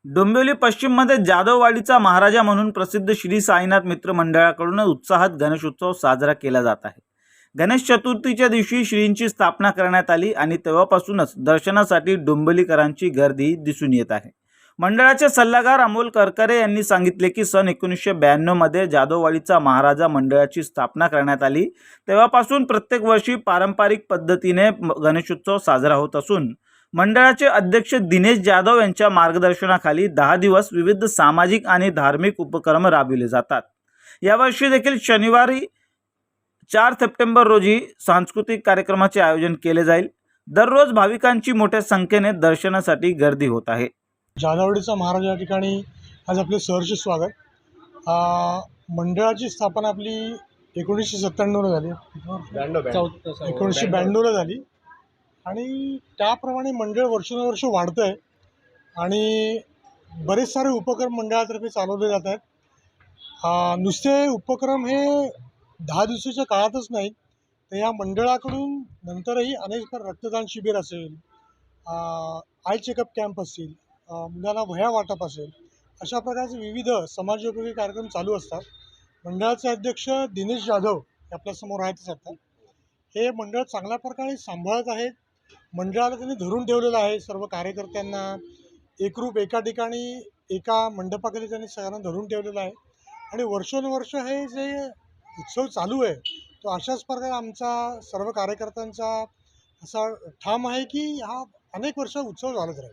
डोंबिवली पश्चिममध्ये जाधववाडीचा महाराजा म्हणून प्रसिद्ध श्री साईनाथ मित्र मंडळाकडून उत्साहात गणेशोत्सव साजरा केला जात आहे। गणेश चतुर्थीच्या दिवशी श्रींची स्थापना करण्यात आली आणि तेव्हापासूनच दर्शनासाठी डोंबिवलीकरांची गर्दी दिसून येत आहे। मंडळाचे सल्लागार अमोल करकरे यांनी सांगितले की सन 1992 मध्ये जाधववाडीचा महाराजा मंडळाची स्थापना करण्यात आली। तेव्हापासून प्रत्येक वर्षी पारंपरिक पद्धतीने गणेशोत्सव साजरा होत असून मंडळाचे अध्यक्ष दिनेश जाधव यांच्या मार्गदर्शनाखाली 10 दिवस विविध सामाजिक आणि धार्मिक उपक्रम राबविले जातात। यावर्षी देखील शनिवारी 4 सप्टेंबर रोजी सांस्कृतिक कार्यक्रमाचे आयोजन केले जाईल। दररोज भाविकांची मोठ्या संख्येने दर्शनासाठी गर्दी होत आहे। जाधववाडीचा महाराज या ठिकाणी आज आपले सहर्ष स्वागत। मंडळाची स्थापना आपली 1997 ला झाली, 1992 ला झाली आणि त्याप्रमाणे मंडळ वर्षानुवर्ष वाढतं आहे आणि बरेच सारे उपक्रम मंडळातर्फे चालवले जात आहेत। नुसते उपक्रम हे 10 दिवसाच्या काळातच नाहीत, तर या मंडळाकडून नंतरही अनेक रक्तदान शिबिर असेल, आय चेकअप कॅम्प असतील, मुलांना वह्या वाटप असेल, अशा प्रकारचे विविध समाजोपयोगी कार्यक्रम चालू असतात। मंडळाचे अध्यक्ष दिनेश जाधव हे आपल्यासमोर आहेतच आता। हे मंडळ चांगल्या प्रकारे सांभाळत आहेत। मंडळाला त्यांनी धरून ठेवलेलं आहे। सर्व कार्यकर्त्यांना एकरूप एका ठिकाणी एका मंडपाखाली त्यांनी सगळ्यांना धरून ठेवलेलं आहे आणि वर्षानुवर्ष हे जे उत्सव चालू आहे तो अशाच प्रकारे आमचा सर्व कार्यकर्त्यांचा असा ठाम आहे की हा अनेक वर्ष उत्सव चालत राहील।